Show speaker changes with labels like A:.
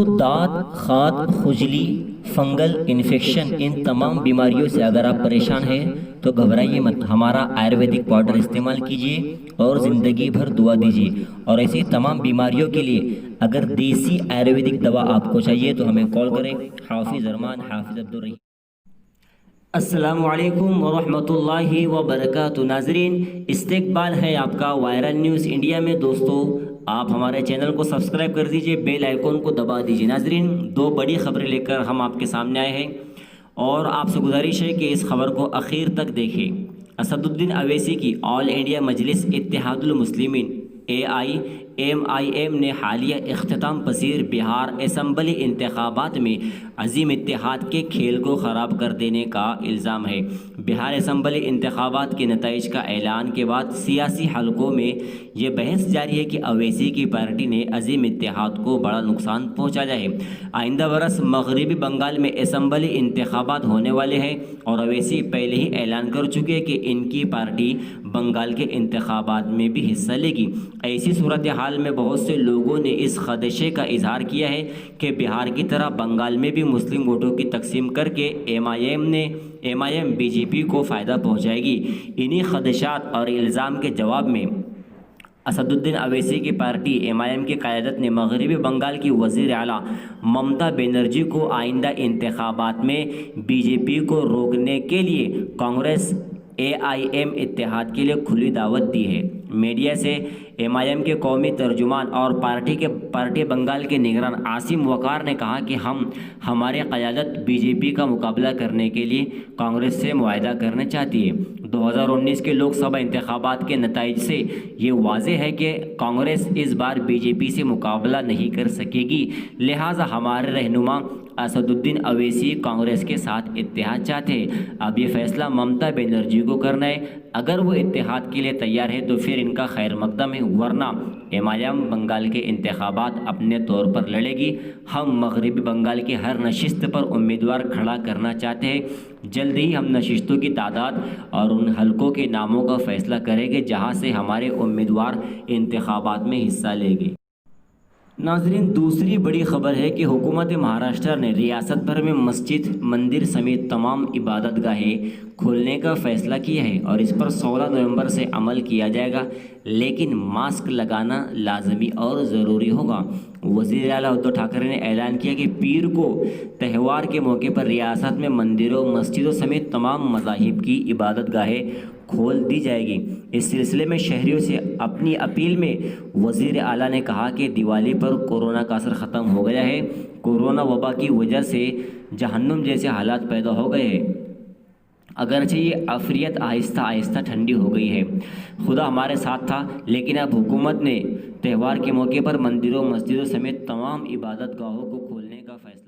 A: دانت، خاد، خجلی، fungal infection, ان تمام بیماریوں سے اگر آپ پریشان ہیں تو گھبرائیے مت، ہمارا آیورویدک پاؤڈر استعمال کیجیے اور زندگی بھر دعا دیجیے۔ اور ایسی تمام بیماریوں کے لیے اگر دیسی آیورویدک دوا آپ کو چاہیے تو ہمیں کال کریں۔ حافظ ارمان، حافظ عبدالرحیم۔ السلام علیکم ورحمۃ اللہ وبرکاتہ۔ ناظرین، استقبال ہے آپ کا وائرل نیوز انڈیا میں۔ دوستو، آپ ہمارے چینل کو سبسکرائب کر دیجئے، بیل آئیکن کو دبا دیجئے۔ ناظرین، دو بڑی خبریں لے کر ہم آپ کے سامنے آئے ہیں اور آپ سے گزارش ہے کہ اس خبر کو اخیر تک دیکھیں۔ اسد الدین اویسی کی آل انڈیا مجلس اتحاد المسلمین AIMIM نے حالیہ اختتام پذیر بہار اسمبلی انتخابات میں عظیم اتحاد کے کھیل کو خراب کر دینے کا الزام ہے۔ بہار اسمبلی انتخابات کے نتائج کا اعلان کے بعد سیاسی حلقوں میں یہ بحث جاری ہے کہ اویسی کی پارٹی نے عظیم اتحاد کو بڑا نقصان پہنچایا ہے۔ آئندہ برس مغربی بنگال میں اسمبلی انتخابات ہونے والے ہیں اور اویسی پہلے ہی اعلان کر چکے ہیں کہ ان کی پارٹی بنگال کے انتخابات میں بھی حصہ لے گی۔ ایسی صورتحال میں بہت سے لوگوں نے اس خدشے کا اظہار کیا ہے کہ بہار کی طرح بنگال میں بھی مسلم ووٹوں کی تقسیم کر کے MIM BJP کو فائدہ پہنچائے گی۔ انہی خدشات اور الزام کے جواب میں اسد الدین اویسی کی پارٹی MIM کی قیادت نے مغربی بنگال کی وزیر اعلیٰ ممتا بنرجی کو آئندہ انتخابات میں BJP کو روکنے کے لیے کانگریس AIM اتحاد کے لیے کھلی دعوت دی ہے۔ میڈیا سے MIM کے قومی ترجمان اور پارٹی بنگال کے نگران عاصم وقار نے کہا کہ ہماری قیادت BJP کا مقابلہ کرنے کے لیے کانگریس سے معاہدہ کرنا چاہتی ہے۔ 2019 کے لوک سبھا انتخابات کے نتائج سے یہ واضح ہے کہ کانگریس اس بار BJP سے مقابلہ نہیں کر سکے گی، لہٰذا ہمارے رہنما اسد الدین اویسی کانگریس کے ساتھ اتحاد چاہتے ہیں۔ اب یہ فیصلہ ممتا بنرجی کو کرنا ہے۔ اگر وہ اتحاد کے لیے تیار ہے تو پھر ان کا خیر مقدم ہے، ورنہ MIM بنگال کے انتخابات اپنے طور پر لڑے گی۔ ہم مغربی بنگال کی ہر نشست پر امیدوار کھڑا کرنا چاہتے ہیں۔ جلد ہی ہم نشستوں کی تعداد اور ان حلقوں کے ناموں کا فیصلہ کریں گے جہاں سے ہمارے امیدوار انتخابات میں حصہ لیں گے۔ ناظرین، دوسری بڑی خبر ہے کہ حکومت مہاراشٹر نے ریاست بھر میں مسجد، مندر سمیت تمام عبادت گاہیں کھولنے کا فیصلہ کیا ہے اور اس پر 16 نومبر سے عمل کیا جائے گا، لیکن ماسک لگانا لازمی اور ضروری ہوگا۔ وزیر اعلیٰ ادھو ٹھاکرے نے اعلان کیا کہ پیر کو تہوار کے موقع پر ریاست میں مندروں، مسجدوں سمیت تمام مذاہب کی عبادت گاہیں کھول دی جائے گی۔ اس سلسلے میں شہریوں سے اپنی اپیل میں وزیر اعلیٰ نے کہا کہ دیوالی پر کورونا کا اثر ختم ہو گیا ہے۔ کورونا وبا کی وجہ سے جہنم جیسے حالات پیدا ہو گئے ہیں، اگرچہ یہ عافیت آہستہ آہستہ ٹھنڈی ہو گئی ہے۔ خدا ہمارے ساتھ تھا، لیکن اب حکومت نے تہوار کے موقع پر مندروں، مسجدوں سمیت تمام عبادت گاہوں کو کھولنے کا فیصلہ